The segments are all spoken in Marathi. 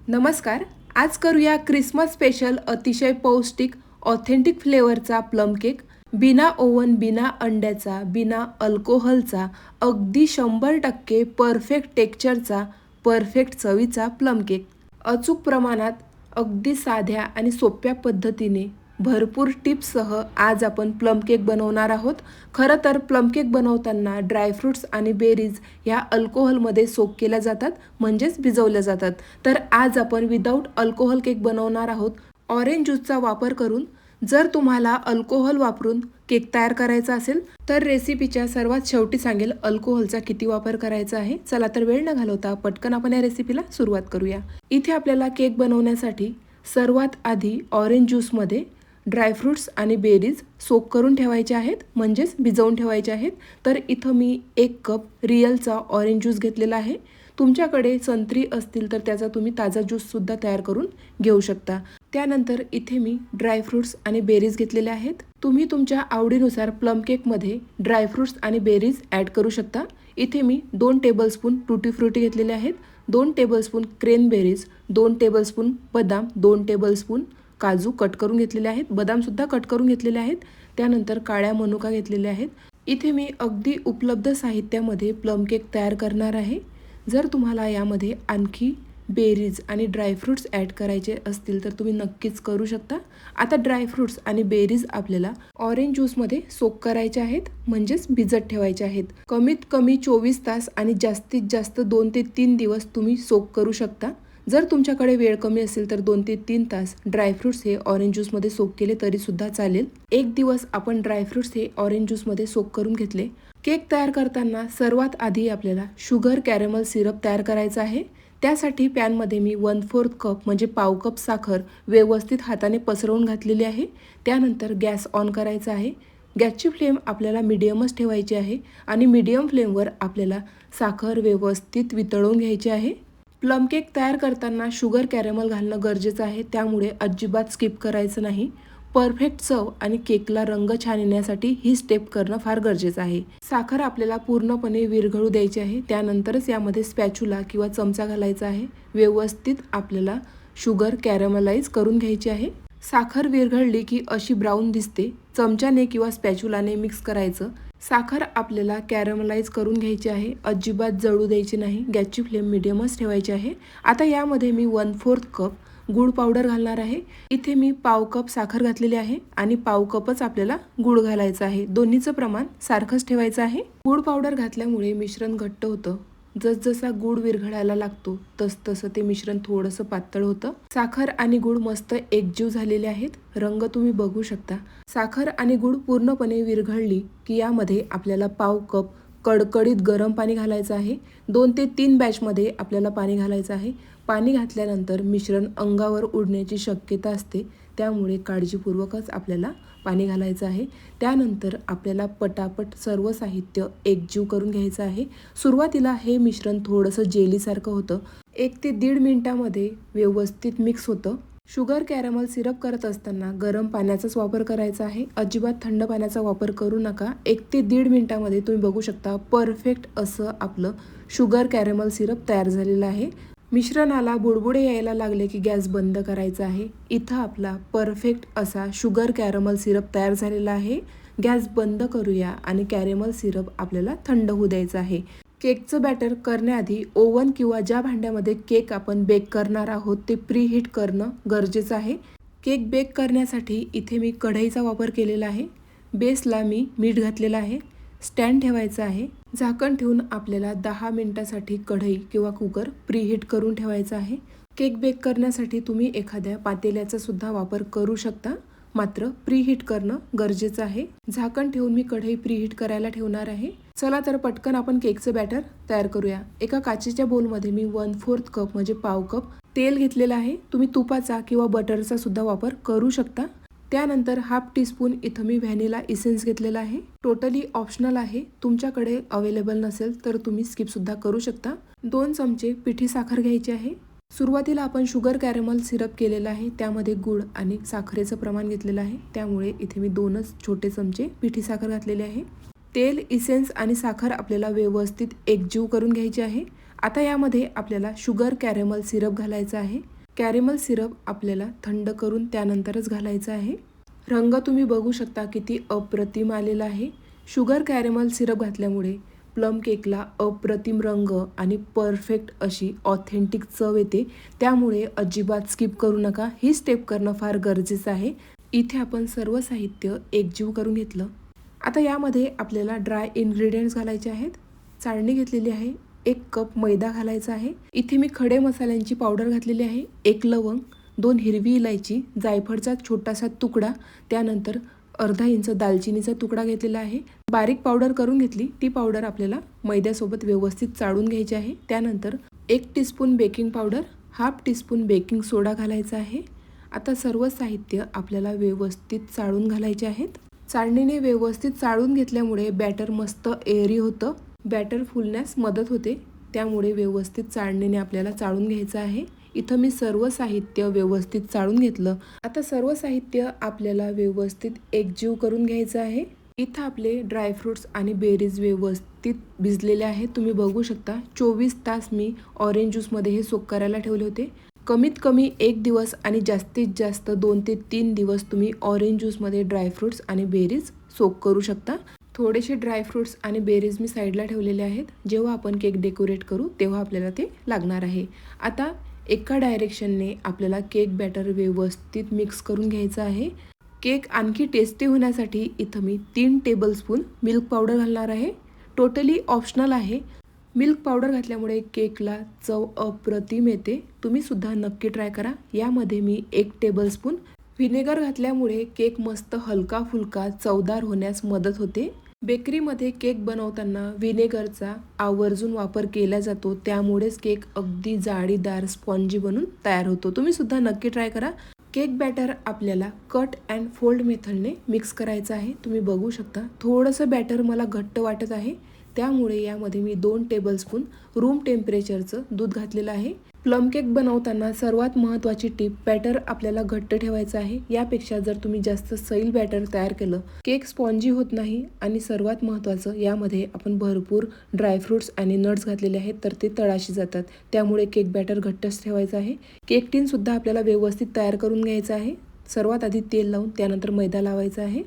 नमस्कार. आज करूया क्रिसमस स्पेशल अतिशय पौष्टिक ऑथेंटिक फ्लेवरचा प्लम केक. बिना ओव्हन, बिना अंड्याचा, बिना अल्कोहोलचा, अगदी 100% परफेक्ट टेक्स्चरचा, परफेक्ट चवीचा प्लम केक. अचूक प्रमाणात, अगदी साध्या आणि सोप्या पद्धतीने, भरपूर टिप्ससह आज आपण प्लम केक बनवणार आहोत. खरं तर प्लम केक बनवताना ड्रायफ्रुट्स आणि बेरीज ह्या अल्कोहोलमध्ये सोक केल्या जातात, म्हणजेच भिजवल्या जातात. तर आज आपण विदाऊट अल्कोहोल केक बनवणार आहोत ऑरेंज ज्यूसचा वापर करून. जर तुम्हाला अल्कोहोल वापरून केक तयार करायचा असेल तर रेसिपीच्या सर्वात शेवटी सांगेल अल्कोहोलचा किती वापर करायचा आहे. चला तर वेळ न घालवता पटकन आपण या रेसिपीला सुरुवात करूया. इथे आपल्याला केक बनवण्यासाठी सर्वात आधी ऑरेंज ज्यूसमध्ये ड्रायफ्रुट्स आणि बेरीज सोक करून ठेवायचे आहेत, म्हणजेच भिजवून ठेवायचे आहेत. तर इथं मी 1 कप रिअलचा ऑरेंज ज्यूस घेतलेला आहे. तुमच्याकडे संत्री असतील तर त्याचा तुम्ही ताजा ज्यूससुद्धा तयार करून घेऊ शकता. त्यानंतर इथे मी ड्रायफ्रुट्स आणि बेरीज घेतलेले आहेत. तुम्ही तुमच्या आवडीनुसार प्लम केकमध्ये ड्रायफ्रुट्स आणि बेरीज ॲड करू शकता. इथे मी 2 टेबलस्पून टूटी फ्रुटी घेतलेले आहेत, 2 टेबलस्पून क्रेनबेरीज, 2 टेबलस्पून बदाम, 2 टेबलस्पून काजू कट करून घेतलेले आहेत, बदामसुद्धा कट करून घेतलेले आहेत. त्यानंतर काळ्या मनुका घेतलेल्या आहेत. इथे मी अगदी उपलब्ध साहित्यामध्ये प्लम केक तयार करणार आहे. जर तुम्हाला यामध्ये आणखी बेरीज आणि ड्रायफ्रुट्स ॲड करायचे असतील तर तुम्ही नक्कीच करू शकता. आता ड्रायफ्रुट्स आणि बेरीज आपल्याला ऑरेंज ज्यूसमध्ये सोक करायचे आहेत, म्हणजेच भिजत ठेवायचे आहेत. कमीत कमी 24 तास आणि जास्तीत जास्त 2 ते 3 दिवस तुम्ही सोक करू शकता. जर तुमच्याकडे वेळ कमी असेल तर 2 ते 3 तास ड्रायफ्रुट्स हे ऑरेंज ज्यूसमध्ये सोक केले तरी सुद्धा चालेल. 1 दिवस आपण ड्रायफ्रुट्स हे ऑरेंज ज्यूसमध्ये सोक करून घेतले. केक तयार करताना सर्वात आधी आपल्याला शुगर कॅरमल सिरप तयार करायचा आहे. त्यासाठी पॅनमध्ये मी 1/4 कप म्हणजे पाव कप साखर व्यवस्थित हाताने पसरवून घातलेली आहे. त्यानंतर गॅस ऑन करायचा आहे. गॅसची फ्लेम आपल्याला मीडियमच ठेवायची आहे आणि मीडियम फ्लेमवर आपल्याला साखर व्यवस्थित वितळून घ्यायची आहे. प्लम केक तयार करताना शुगर कॅरमल घालणं गरजेचं आहे, त्यामुळे अजिबात स्किप करायचं नाही. परफेक्ट चव आणि केकला रंग छान येण्यासाठी ही स्टेप करणं फार गरजेचं आहे. साखर आपल्याला पूर्णपणे विरघळू द्यायची आहे. त्यानंतरच यामध्ये स्पॅच्युला किंवा चमचा घालायचा आहे. व्यवस्थित आपल्याला शुगर कॅरमलाइज करून घ्यायची आहे. साखर विरघळली की अशी ब्राऊन दिसते. चमच्याने किंवा स्पॅच्युलाने मिक्स करायचं. साखर आपल्याला कॅरमलाइज करून घ्यायची आहे, अजिबात जळू द्यायची नाही. गॅसची फ्लेम मिडियमच ठेवायची आहे. आता यामध्ये मी 1/4 कप गूळ पावडर घालणार आहे. इथे मी पाव कप साखर घातलेली आहे आणि पाव कपच आपल्याला गूळ घालायचा आहे. दोन्हीचं प्रमाण सारखंच ठेवायचं आहे. गूळ पावडर घातल्यामुळे मिश्रण घट्ट होतं. जसजसा गूळ विरघळायला लागतो तसं ते मिश्रण थोडंसं पातळ होतं. साखर आणि गूळ मस्त एकजीव झालेले आहेत. रंग तुम्ही बघू शकता. साखर आणि गूळ पूर्णपणे विरघळली की यामध्ये आपल्याला पाव कप कडकडीत गरम पाणी घालायचं आहे. 2 ते 3 बॅचमध्ये आपल्याला पाणी घालायचं आहे. पाणी घातल्यानंतर मिश्रण अंगावर उडण्याची शक्यता असते, त्यामुळे काळजीपूर्वकच आपल्याला पाणी घालायचं आहे. त्यानंतर आपल्याला पटापट सर्व साहित्य एकजीव करून घ्यायचं आहे. सुरुवातीला हे मिश्रण थोडंसं जेलीसारखं होतं. 1 ते 1.5 मिनिटामध्ये व्यवस्थित मिक्स होतं. शुगर कॅरमल सिरप करत असताना गरम पाण्याचाच वापर करायचा आहे, अजिबात थंड पाण्याचा वापर करू नका. 1 ते 1.5 मिनिटामध्ये तुम्ही बघू शकता परफेक्ट असं आपलं शुगर कॅरमल सिरप तयार झालेलं आहे. मिश्रणाला बुडबुडे यायला लागले की गॅस बंद करायचा आहे. इथं आपला परफेक्ट असा शुगर कॅरमल सिरप तयार झालेला आहे. गॅस बंद करूया आणि कॅरमल सिरप आपल्याला थंड होऊ द्यायचं आहे. केकचं बॅटर करण्याआधी ओव्हन किंवा ज्या भांड्यामध्ये केक आपण बेक करणार आहोत ते प्रीहीट करणं गरजेचं आहे. केक बेक करण्यासाठी इथे मी कढईचा वापर केलेला आहे. बेसला मी मीठ घातलेलं आहे. स्टँड ठेवायचं आहे. झाकण ठेवून आपल्याला 10 मिनिटासाठी कढई किंवा कुकर प्रीहीट करून ठेवायचं आहे. केक बेक करण्यासाठी तुम्ही एखाद्या पातेल्याचा सुद्धा वापर करू शकता, मात्र प्रीहीट करणं गरजेचं आहे. झाकण ठेवून मी कढई प्रीहीट करायला ठेवणार आहे. चला तर पटकन आपण केकचं बॅटर तयार करूया. एका काचेच्या बोलमध्ये मी 1/4 कप म्हणजे पाव कप तेल घेतलेलं आहे. तुम्ही तुपाचा किंवा बटरचा सुद्धा वापर करू शकता. त्यानंतर 1/2 टीस्पून इथं मी व्हॅनिला इसेन्स घेतलेला आहे. टोटली ऑप्शनल आहे. तुमच्याकडे अवेलेबल नसेल तर तुम्ही स्किप सुद्धा करू शकता. 2 चमचे पिठी साखर घ्यायची आहे. सुरुवातीला आपण शुगर कॅरमल सिरप केलेला आहे, त्यामध्ये गूळ आणि साखरेचं प्रमाण घेतलेलं आहे, त्यामुळे इथे मी 2च छोटे चमचे पिठी साखर घातलेले आहे. तेल, इसेन्स आणि साखर आपल्याला व्यवस्थित एकजीव करून घ्यायची आहे. आता यामध्ये आपल्याला शुगर कॅरमल सिरप घालायचं आहे. कॅरेमल सिरप आपल्याला थंड करून त्यानंतरच घालायचा आहे. रंग तुम्ही बघू शकता किती अप्रतिम आलेला आहे. शुगर कॅरेमल सिरप घातल्यामुळे प्लम केकला अप्रतिम रंग आणि परफेक्ट अशी ऑथेंटिक चव येते. त्यामुळे अजिबात स्किप करू नका. ही स्टेप करणं फार गरजेचं आहे. इथे आपण सर्व साहित्य एकजीव करून घेतलं. आता यामध्ये आपल्याला ड्राय इन्ग्रेडियंट्स घालायचे आहेत. चाळणी घेतलेली आहे. 1 कप मैदा घालायचा आहे. इथे मी खडे मसाल्यांची पावडर घातलेली आहे. 1 लवंग, 2 हिरवी इलायची, जायफळचा छोटासा तुकडा, त्यानंतर अर्धा इंच दालचिनीचा तुकडा घेतलेला आहे. बारीक पावडर करून घेतली. ती पावडर आपल्याला मैद्यासोबत व्यवस्थित चाळून घ्यायची आहे. त्यानंतर 1 teaspoon baking powder, half teaspoon baking soda घालायचा आहे. आता सर्व साहित्य आपल्याला व्यवस्थित चाळून घालायचे आहेत. चाळणीने व्यवस्थित चाळून घेतल्यामुळे बॅटर मस्त एअरी होतं. बॅटर फुलण्यास मदत होते. त्यामुळे व्यवस्थित चाळणीने आपल्याला चाळून घ्यायचं आहे. इथं मी सर्व साहित्य व्यवस्थित चाळून घेतलं. आता सर्व साहित्य आपल्याला व्यवस्थित एकजीव करून घ्यायचं आहे. इथं आपले ड्रायफ्रुट्स आणि बेरीज व्यवस्थित भिजलेले आहेत. तुम्ही बघू शकता 24 तास मी ऑरेंज ज्यूसमध्ये हे सोक करायला ठेवले होते. कमीत कमी 1 दिवस आणि जास्तीत जास्त 2 ते 3 दिवस तुम्ही ऑरेंज ज्यूसमध्ये ड्रायफ्रुट्स आणि बेरीज सोक करू शकता. थोडेसे ड्रायफ्रुट्स आणि बेरीज मी साईडला ठेवलेले आहेत. जेव्हा आपण केक डेकोरेट करू तेव्हा आपल्याला ते लागणार आहे. आता एका डायरेक्शनने आपल्याला केक बॅटर व्यवस्थित मिक्स करून घ्यायचं आहे. केक आणखी टेस्टी होण्यासाठी इथं मी 3 टेबलस्पून मिल्क पावडर घालणार आहे. टोटली ऑप्शनल आहे. मिल्क पावडर घातल्यामुळे केकला चव अप्रतिम येते. तुम्ही सुद्धा नक्की ट्राय करा. यामध्ये मी 1 टेबलस्पून व्हिनेगर घातल्यामुळे केक मस्त हलका फुलका चवदार होण्यास मदत होते. बेकरीमध्ये केक बनवताना व्हिनेगरचा आवर्जून वापर केला जातो. त्यामुळेच केक अगदी जाळीदार स्पॉन्जी बनून तयार होतो. तुम्ही सुद्धा नक्की ट्राय करा. केक बॅटर आपल्याला कट अँड फोल्ड मेथडने मिक्स करायचं आहे. तुम्ही बघू शकता थोडंसं बॅटर मला घट्ट वाटत आहे. त्यामुळे यामध्ये मी 2 टेबलस्पून रूम टेम्परेचरचं दूध घातलेलं आहे. प्लम केक बनवताना सर्वात महत्त्वाची टिप, बॅटर आपल्याला घट्ट ठेवायचं आहे. यापेक्षा जर तुम्ही जास्त सैल बॅटर तयार केलं केक स्पॉन्जी होत नाही. आणि सर्वात महत्त्वाचं, यामध्ये आपण भरपूर ड्रायफ्रुट्स आणि नट्स घातलेले आहेत तर ते तळाशी जातात. त्यामुळे केक बॅटर घट्टच ठेवायचं आहे. केक टीन सुद्धा आपल्याला व्यवस्थित तयार करून घ्यायचं आहे. सर्वात आधी तेल लावून त्यानंतर मैदा लावायचा आहे.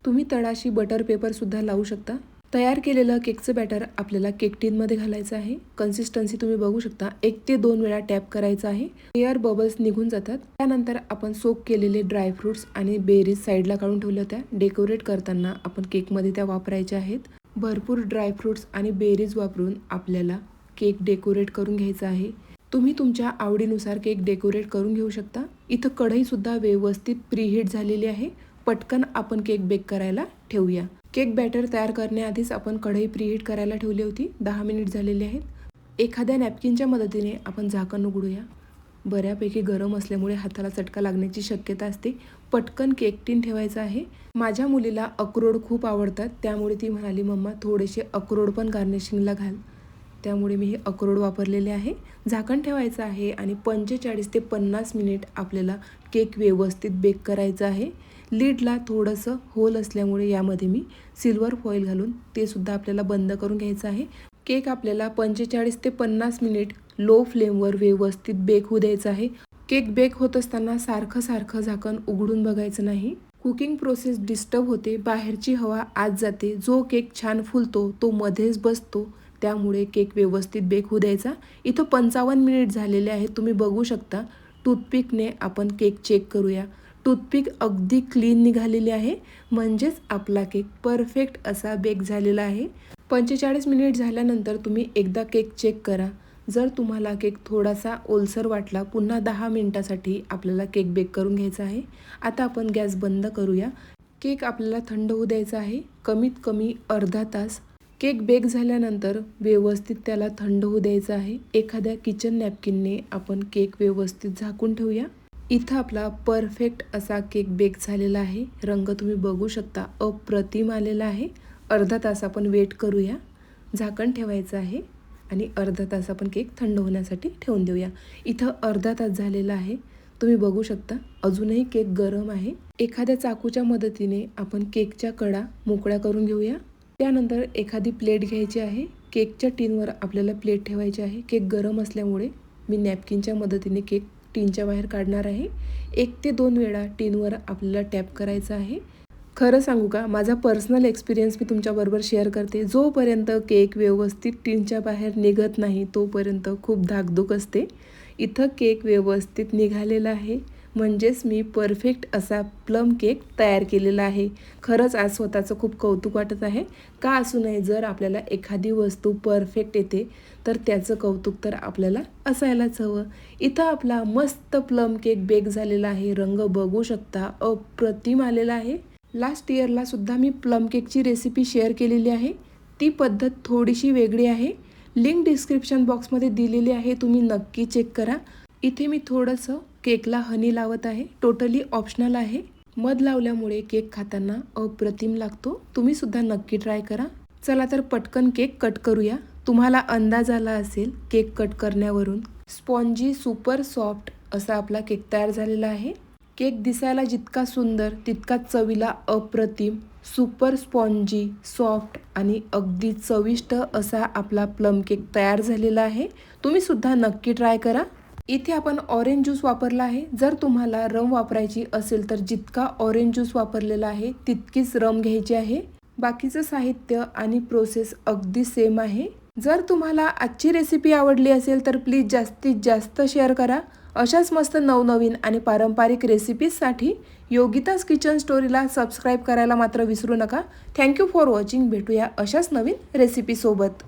तुम्ही तळाशी बटर पेपर सुद्धा लावू शकता. तयार केलेलं केकचं बॅटर आपल्याला केक टीनमध्ये घालायचं आहे. कन्सिस्टन्सी तुम्ही बघू शकता. 1 ते 2 वेळा टॅप करायचं आहे. एअर बबल्स निघून जातात. त्यानंतर आपण सोक केलेले ड्रायफ्रुट्स आणि बेरीज साईडला काढून ठेवल्या होत्या. डेकोरेट करताना आपण केकमध्ये त्या वापरायच्या आहेत. भरपूर ड्रायफ्रुट्स आणि बेरीज वापरून आपल्याला केक डेकोरेट करून घ्यायचा आहे. तुम्ही तुमच्या आवडीनुसार केक डेकोरेट करून घेऊ शकता. इथं कढईसुद्धा व्यवस्थित प्रीहीट झालेली आहे. पटकन आपण केक बेक करायला ठेवूया. केक बॅटर तयार करण्याआधीच आपण कढई प्रीहीट करायला ठेवली होती. 10 मिनिट झालेले आहेत. एखाद्या नॅपकिनच्या मदतीने आपण झाकण उघडूया. बऱ्यापैकी गरम असल्यामुळे हाताला चटका लागण्याची शक्यता असते. पटकन केक टीन ठेवायचा आहे. माझ्या मुलीला अक्रोड खूप आवडतात. त्यामुळे ती म्हणाली, मम्मा थोडेसे अक्रोड पण गार्निशिंगला घाल. त्यामुळे मी हे अक्रोड वापरलेले आहे. झाकण ठेवायचं आहे आणि 45 ते 50 मिनिट आपल्याला केक व्यवस्थित बेक करायचं आहे. लीडला थोडंसं होल असल्यामुळे यामध्ये मी सिल्वर फॉईल घालून ते सुद्धा आपल्याला बंद करून घ्यायचं आहे. केक आपल्याला 45 ते 50 मिनिट लो फ्लेमवर व्यवस्थित बेक होऊ द्यायचा आहे. केक बेक होत असताना सारखं झाकण उघडून बघायचं नाही. कुकिंग प्रोसेस डिस्टर्ब होते. बाहेरची हवा आत जाते. जो केक छान फुलतो तो मध्येच बसतो. त्यामुळे केक व्यवस्थित बेक होऊ द्यायचा. इथं 55 मिनिट झालेले आहेत. तुम्ही बघू शकता. टूथपिकने आपण केक चेक करूया. टूथपिक अगदी क्लीन निघालेली आहे. म्हणजेच आपला केक परफेक्ट असा बेक झालेला आहे. 45 मिनिट झाल्यानंतर तुम्ही एकदा केक चेक करा. जर तुम्हाला केक थोडासा ओलसर वाटला, पुन्हा 10 मिनिटासाठी आपल्याला केक बेक करून घ्यायचा आहे. आता आपण गॅस बंद करूया. केक आपल्याला थंड होऊ द्यायचा आहे. कमीत कमी अर्धा तास. केक बेक झाल्यानंतर व्यवस्थित त्याला थंड होऊ द्यायचं आहे. एखाद्या किचन नॅपकिनने आपण केक व्यवस्थित झाकून ठेवूया. इथं आपला परफेक्ट असा केक बेक झालेला आहे. रंग तुम्ही बघू शकता, अप्रतिम आलेला आहे. अर्धा तास आपण वेट करूया. झाकण ठेवायचं आहे आणि अर्धा तास आपण केक थंड होण्यासाठी ठेवून देऊया. इथं अर्धा तास झालेला आहे. तुम्ही बघू शकता अजूनही केक गरम आहे. एखाद्या चाकूच्या मदतीने आपण केकच्या कडा मोकळ्या करून घेऊया. त्यानंतर एखादी प्लेट घ्यायची आहे. केकच्या टीनवर आपल्याला प्लेट ठेवायची आहे. केक गरम असल्यामुळे मी नॅपकिनच्या मदतीने केक टीनच्या बाहेर काढणार आहे. 1 ते 2 वेळा टीनवर आपल्याला टॅप करायचं आहे. खरं सांगू का, माझा पर्सनल एक्सपिरियन्स मी तुमच्याबरोबर शेअर करते. जोपर्यंत केक व्यवस्थित टीनच्या बाहेर निघत नाही तोपर्यंत खूप धाकधूक असते. इथं केक व्यवस्थित निघालेला आहे, म्हणजेच मी परफेक्ट असा प्लम केक तयार केलेला आहे. खरंच आज स्वतःचं खूप कौतुक वाटत आहे. का असू नये, जर आपल्याला एखादी वस्तू परफेक्ट येते तर त्याचं कौतुक तर आपल्याला असायलाच हवं. इथं आपला मस्त प्लम केक बेक झालेला आहे. रंग बघू शकता, अप्रतिम आलेला आहे. लास्ट इयरला सुद्धा मी प्लम केकची रेसिपी शेअर केलेली आहे. ती पद्धत थोडीशी वेगळी आहे. लिंक डिस्क्रिप्शन बॉक्समध्ये दिलेली आहे, तुम्ही नक्की चेक करा. इथे मी थोडंसं केकला हनी लावत आहे. टोटली ऑप्शनल आहे. मध लावल्यामुळे केक खाताना अप्रतिम लागतो. तुम्ही सुद्धा नक्की ट्राय करा. चला तर पटकन केक कट करूया. तुम्हाला अंदाज आला असेल केक कट करण्यावरून. स्पॉन्जी सुपर सॉफ्ट असा आपला केक तयार झालेला आहे. केक दिसायला जितका सुंदर तितका चवीला अप्रतिम, सुपर स्पॉन्जी, सॉफ्ट आणि अगदी चविष्ट असा आपला प्लम केक तयार झालेला आहे. तुम्ही सुद्धा नक्की ट्राय करा. इथे आपण ऑरेंज ज्यूस वापरला आहे. जर तुम्हाला रम वापरायची असेल तर जितका ऑरेंज ज्यूस वापरलेला आहे तितकीच रम घ्यायची आहे. बाकीचं साहित्य आणि प्रोसेस अगदी सेम आहे. जर तुम्हाला आजची रेसिपी आवडली असेल तर प्लीज जास्तीत जास्त शेअर करा. अशाच मस्त नवनवीन आणि पारंपरिक रेसिपीजसाठी योगिताज किचन स्टोरीला सबस्क्राईब करायला मात्र विसरू नका. Thank you for watching. भेटूया अशाच नवीन रेसिपीसोबत.